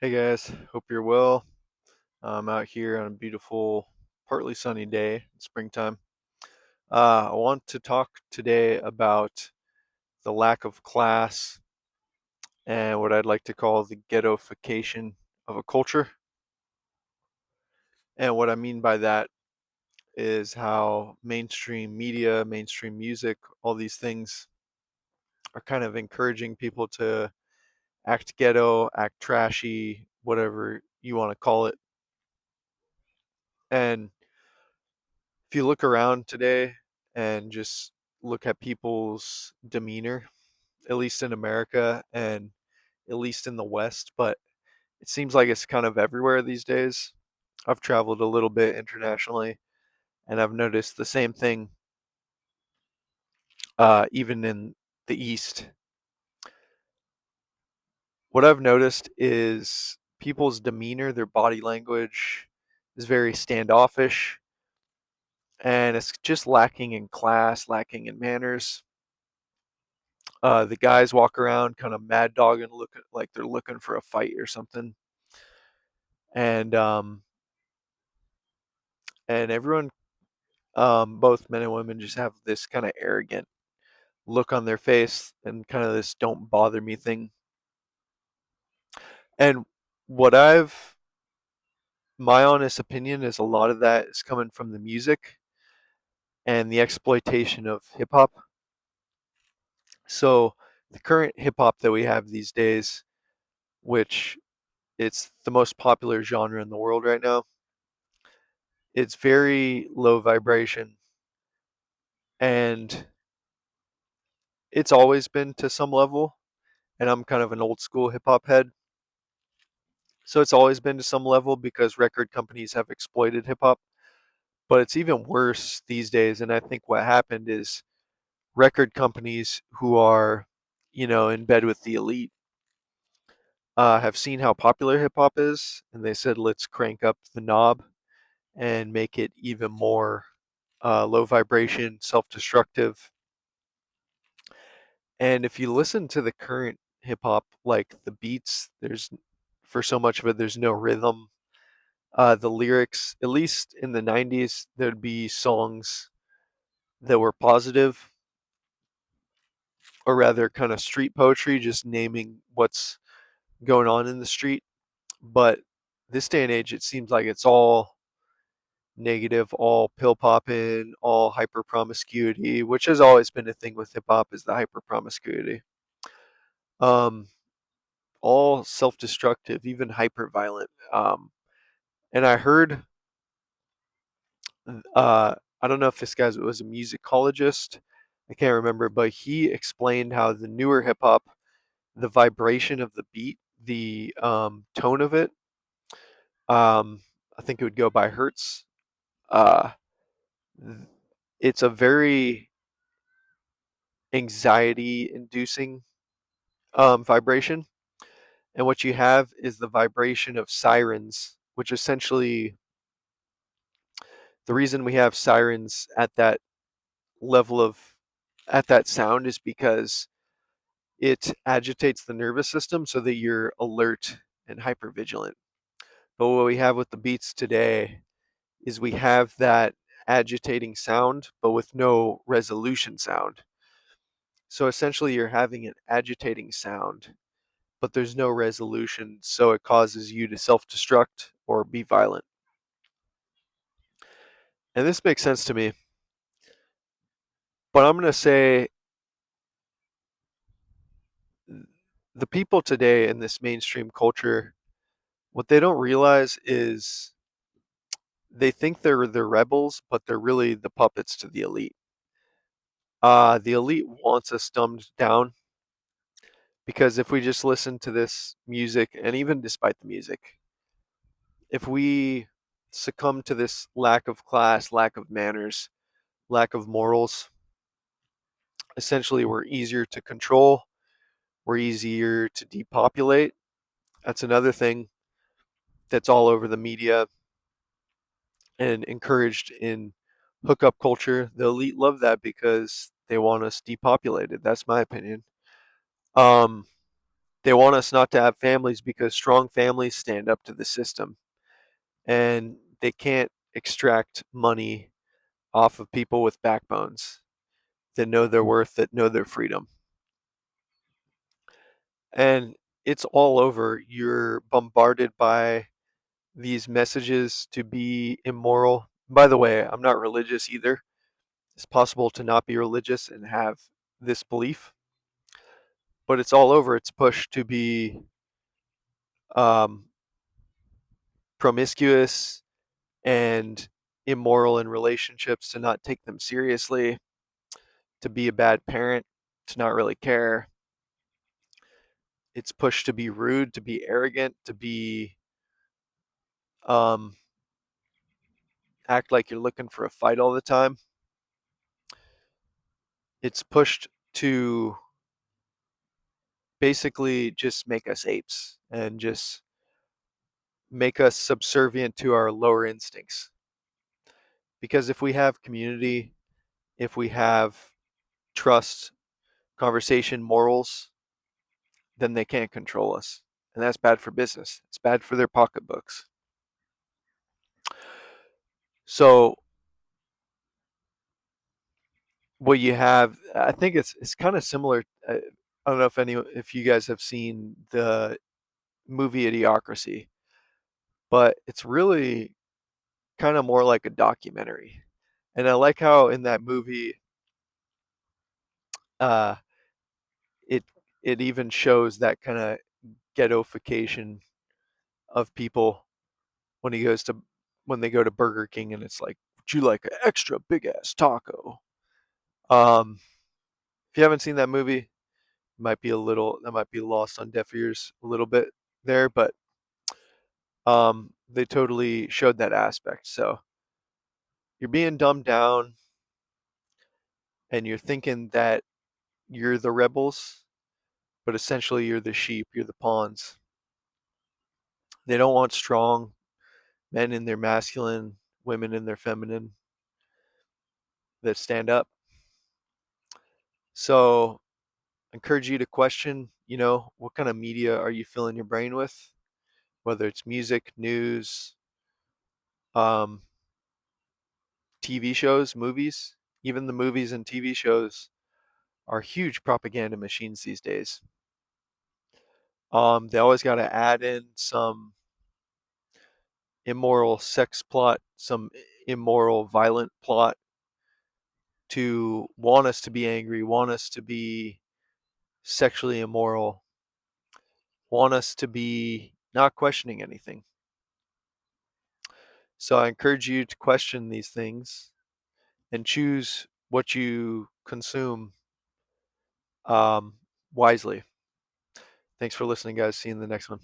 Hey guys, hope you're well. I'm out here on a beautiful, partly sunny day, springtime. I want to talk today about the lack of class and what I'd like to call the ghettoification of a culture. And what I mean by that is how mainstream media, mainstream music, all these things are kind of encouraging people to act ghetto, act trashy, whatever you want to call it. And if you look around today and just look at people's demeanor, at least in America and at least in the West, but it seems like it's kind of everywhere these days. I've traveled a little bit internationally and I've noticed the same thing, even in the East. What I've noticed is people's demeanor, their body language is very standoffish and it's just lacking in class, lacking in manners. The guys walk around kind of mad dog and look like they're looking for a fight or something. And everyone, both men and women, just have this kind of arrogant look on their face and kind of this "don't bother me" thing. And what I've my honest opinion is a lot of that is coming from the music and the exploitation of hip hop. So the current hip hop that we have these days, which it's the most popular genre in the world right now, it's very low vibration and it's always been to some level. And I'm kind of an old school hip hop head. So it's always been to some level because record companies have exploited hip hop. But it's even worse these days. And I think what happened is record companies who are, in bed with the elite, have seen how popular hip hop is. And they said, let's crank up the knob and make it even more low vibration, self destructive. And if you listen to the current hip hop, like the beats, for so much of it, there's no rhythm. The lyrics, at least in the 90s, there'd be songs that were positive, or rather, kind of street poetry, just naming what's going on in the street. But this day and age, it seems like it's all negative, all pill popping, all hyper promiscuity, which has always been a thing with hip hop, is the hyper promiscuity. Um, all self destructive, even hyper violent. And I heard, I don't know if this guy was a musicologist. I can't remember, but he explained how the newer hip hop, the vibration of the beat, the tone of it, I think it would go by hertz. Uh, it's a very anxiety inducing vibration. And what you have is the vibration of sirens, which essentially, the reason we have sirens at that level of, at that sound, is because it agitates the nervous system so that you're alert and hyper vigilant. But what we have with the beats today is we have that agitating sound, but with no resolution sound. So essentially, you're having an agitating sound, but there's no resolution, so it causes you to self destruct or be violent. And this makes sense to me, but I'm going to say the people today in this mainstream culture, what they don't realize is they think they're the rebels, but they're really the puppets to the elite. The elite wants us dumbed down because if we just listen to this music, and even despite the music, if we succumb to this lack of class, lack of manners, lack of morals, essentially we're easier to control, we're easier to depopulate. That's another thing that's all over the media and encouraged in hookup culture. The elite love that because they want us depopulated. That's my opinion. Um, They want us not to have families because strong families stand up to the system, and they can't extract money off of people with backbones that know their worth, that know their freedom. And it's all over. You're bombarded by these messages to be immoral. By the way, I'm not religious either. It's possible to not be religious and have this belief, but it's all over. It's pushed to be um, promiscuous and immoral in relationships, to not take them seriously, to be a bad parent, to not really care. It's pushed to be rude, to be arrogant, to be um, act like you're looking for a fight all the time. It's pushed to basically just make us apes and just make us subservient to our lower instincts. Because if we have community, if we have trust, conversation, morals, then they can't control us. And that's bad for business. It's bad for their pocketbooks. So what you have, I think it's kind of similar. I don't know if you guys have seen the movie Idiocracy, but it's really kind of more like a documentary. And I like how in that movie, uh, it it even shows that kind of ghettoification of people when he goes to when they go to Burger King and it's like, would you like an extra big ass taco? If you haven't seen that movie, might be a little that might be lost on deaf ears a little bit there, but they totally showed that aspect. So you're being dumbed down and you're thinking that you're the rebels, but essentially you're the sheep, you're the pawns. They don't want strong men in their masculine, women in their feminine that stand up. So I encourage you to question, what kind of media are you filling your brain with? Whether it's music, news, um, TV shows, movies, even the movies and TV shows are huge propaganda machines these days. They always got to add in some immoral sex plot, some immoral violent plot to want us to be angry, want us to be sexually immoral, want us to be not questioning anything. So I encourage you to question these things and choose what you consume um, wisely. Thanks for listening, guys. See you in the next one.